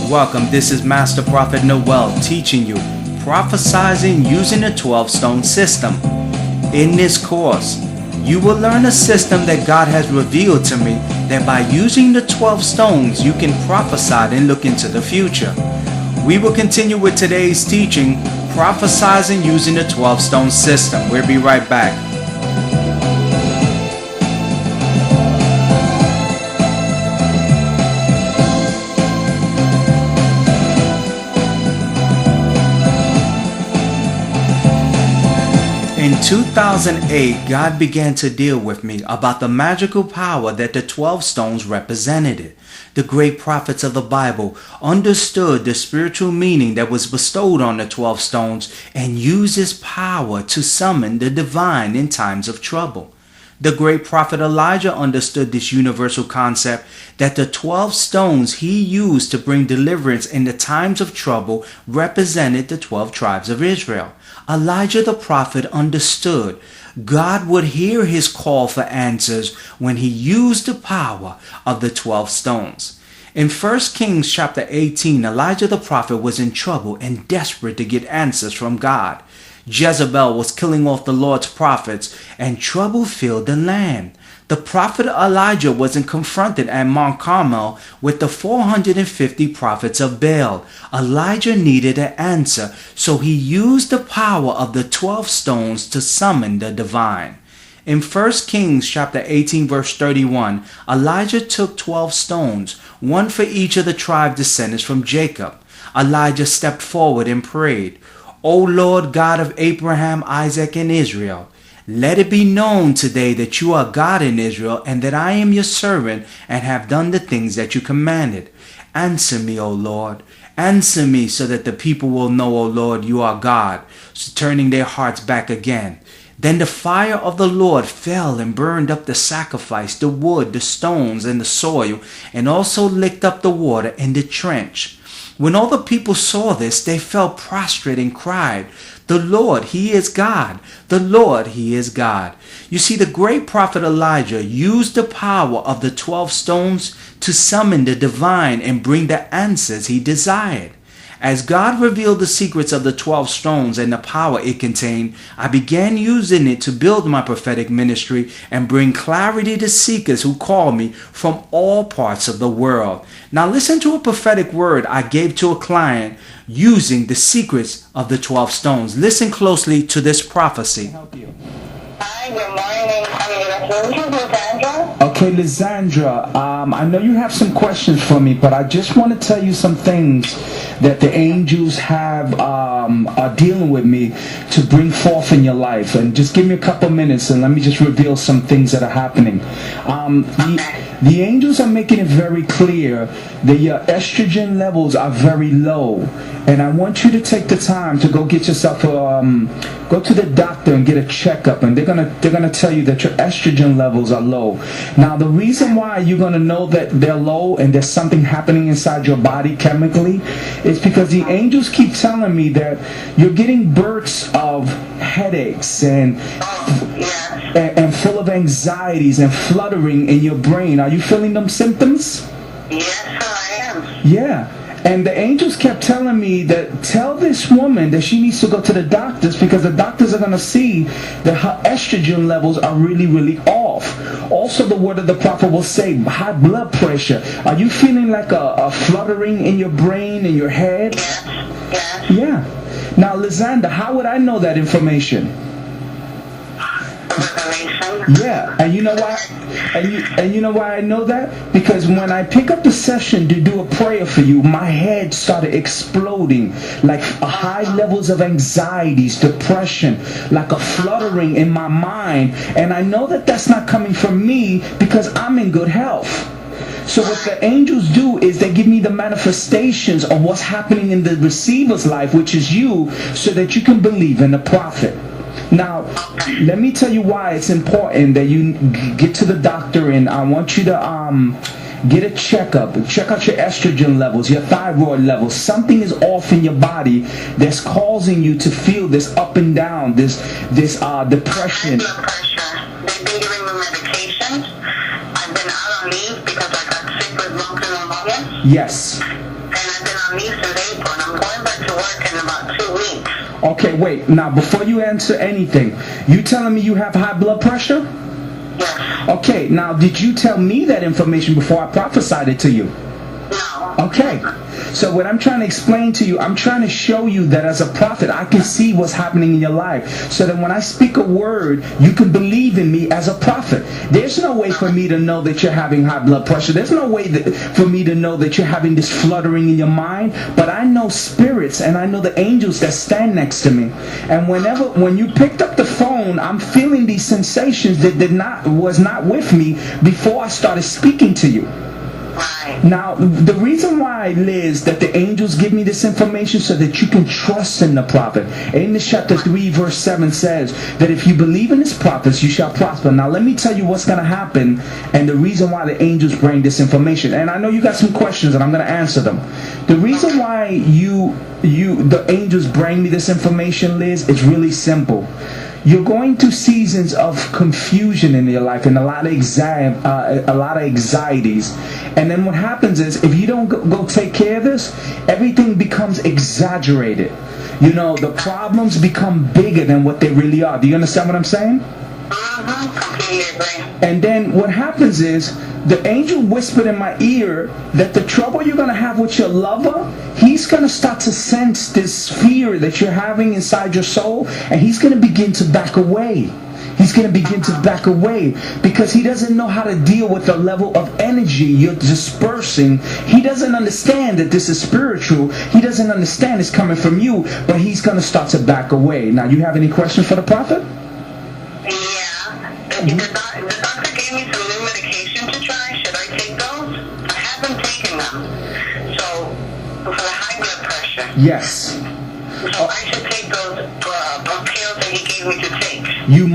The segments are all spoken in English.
welcome. This is Master Prophet Noel teaching you Prophesying using the 12-stone system. In this course, you will learn a system that God has revealed to me that by using the 12 stones, you can prophesy and look into the future. We will continue with today's teaching, Prophesying using the 12-stone system. We'll be right back. In 2008, God began to deal with me about the magical power that the 12 stones represented. The great prophets of the Bible understood the spiritual meaning that was bestowed on the 12 stones and used this power to summon the divine in times of trouble. The great prophet Elijah understood this universal concept that the 12 stones he used to bring deliverance in the times of trouble represented the 12 tribes of Israel. Elijah the prophet understood God would hear his call for answers when he used the power of the 12 stones. In 1 Kings chapter 18, Elijah the prophet was in trouble and desperate to get answers from God. Jezebel was killing off the Lord's prophets, and trouble filled the land. The prophet Elijah wasn't confronted at Mount Carmel with the 450 prophets of Baal. Elijah needed an answer, so he used the power of the 12 stones to summon the divine. In 1 Kings chapter 18 verse 31, Elijah took 12 stones, one for each of the tribe descendants from Jacob. Elijah stepped forward and prayed, O Lord God of Abraham, Isaac, and Israel, let it be known today that you are God in Israel and that I am your servant and have done the things that you commanded. Answer me, O Lord. Answer me so that the people will know, O Lord, you are God, so turning their hearts back again. Then the fire of the Lord fell and burned up the sacrifice, the wood, the stones, and the soil, and also licked up the water in the trench. When all the people saw this, they fell prostrate and cried, The Lord, He is God. The Lord, He is God. You see, the great prophet Elijah used the power of the 12 stones to summon the divine and bring the answers he desired. As God revealed the secrets of the 12 stones and the power it contained, I began using it to build my prophetic ministry and bring clarity to seekers who call me from all parts of the world. Now listen to a prophetic word I gave to a client using the secrets of the 12 stones. Listen closely to this prophecy. Help you. Hi, good morning. Lysandra. Okay, Lysandra, I know you have some questions for me, but I just want to tell you some things that the angels are dealing with me to bring forth in your life. And just give me a couple minutes and let me just reveal some things that are happening. The angels are making it very clear that your estrogen levels are very low. And I want you to take the time to go get yourself go to the doctor and get a checkup, and they're gonna tell you that your estrogen levels are low. Now the reason why you're gonna know that they're low and there's something happening inside your body chemically is because the angels keep telling me that you're getting bursts of headaches and full of anxieties and fluttering in your brain. Are you feeling them symptoms? Yes, I am. Yeah. And the angels kept telling me that tell this woman that she needs to go to the doctors because the doctors are going to see that her estrogen levels are really, really off. Also, the word of the prophet will say high blood pressure. Are you feeling like a fluttering in your brain, in your head? Yes. Yeah. Now, Lysandra, how would I know that information? Yeah, and you know why? And you know why I know that? Because when I pick up the session to do a prayer for you, my head started exploding, like high levels of anxieties, depression, like a fluttering in my mind, and I know that that's not coming from me because I'm in good health. So what the angels do is they give me the manifestations of what's happening in the receiver's life, which is you, so that you can believe in the prophet. Now, let me tell you why it's important that you get to the doctor, and I want you to get a checkup. Check out your estrogen levels, your thyroid levels. Something is off in your body that's causing you to feel this up and down, this depression. Blood pressure. They've been giving me medication. I've been out on leave because I got sick with bronchial pneumonia. Yes. And I've been on me since April, and I'm going back to work in about 2 weeks. Okay, wait. Now, before you answer anything, you telling me you have high blood pressure? Yes. Okay, now, did you tell me that information before I prophesied it to you? No. Okay. So what I'm trying to explain to you, I'm trying to show you that as a prophet, I can see what's happening in your life. So that when I speak a word, you can believe in me as a prophet. There's no way for me to know that you're having high blood pressure. There's no way for me to know that you're having this fluttering in your mind. But I know spirits and I know the angels that stand next to me. And when you picked up the phone, I'm feeling these sensations that was not with me before I started speaking to you. Now, the reason why, Liz, that the angels give me this information so that you can trust in the prophet. Amos chapter 3 verse 7 says that if you believe in his prophets, you shall prosper. Now, let me tell you what's going to happen and the reason why the angels bring this information. And I know you got some questions and I'm going to answer them. The reason why the angels bring me this information, Liz, is really simple. You're going through seasons of confusion in your life and a lot of anxieties. And then what happens is, if you don't go take care of this, everything becomes exaggerated. You know, the problems become bigger than what they really are. Do you understand what I'm saying? Completely agree. And then what happens is, the angel whispered in my ear that the trouble you're going to have with your lover, he's going to start to sense this fear that you're having inside your soul, and he's going to begin to back away. He's going to begin to back away because he doesn't know how to deal with the level of energy you're dispersing. He doesn't understand that this is spiritual. He doesn't understand it's coming from you, but he's going to start to back away. Now, you have any questions for the prophet? Yeah. The doctor gave me some new medication to try. Should I take those? I haven't taken them. So, for the high blood pressure. Yes. So I should take those pills that he gave me to take. You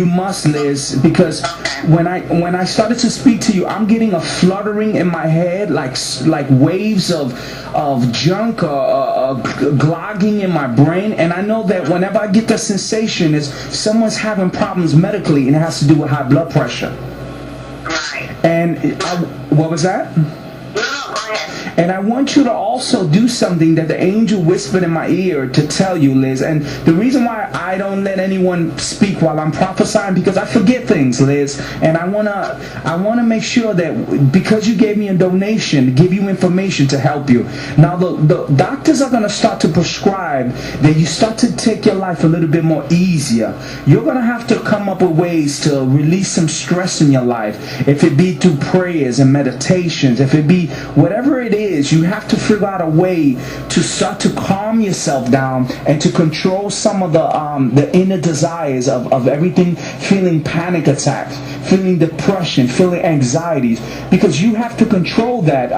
must, Liz, because when I started to speak to you, I'm getting a fluttering in my head, like waves of junk clogging in my brain, and I know that whenever I get that sensation, is someone's having problems medically, and it has to do with high blood pressure. Right. And what was that? No, go ahead. And I want you to also do something that the angel whispered in my ear to tell you, Liz. And the reason why I don't let anyone speak while I'm prophesying, because I forget things, Liz. And I wanna make sure that because you gave me a donation, give you information to help you. Now the doctors are gonna start to prescribe that you start to take your life a little bit more easier. You're gonna have to come up with ways to release some stress in your life. If it be through prayers and meditations, if it be whatever it is, you have to figure out a way to start to calm yourself down and to control some of the inner desires of everything, feeling panic attacks, feeling depression, feeling anxieties, because you have to control that,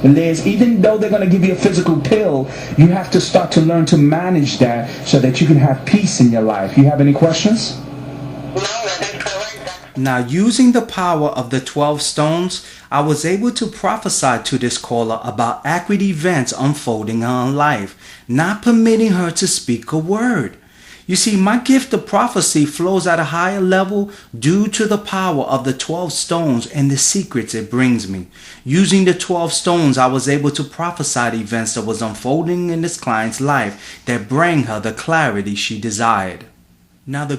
Liz. Even though they're going to give you a physical pill, you have to start to learn to manage that so that you can have peace in your life. You have any questions? No, that is correct. Now, using the power of the 12 stones, I was able to prophesy to this caller about accurate events unfolding in her life, not permitting her to speak a word. You see, my gift of prophecy flows at a higher level due to the power of the 12 stones and the secrets it brings me. Using the 12 stones, I was able to prophesy the events that was unfolding in this client's life that bring her the clarity she desired. Now, the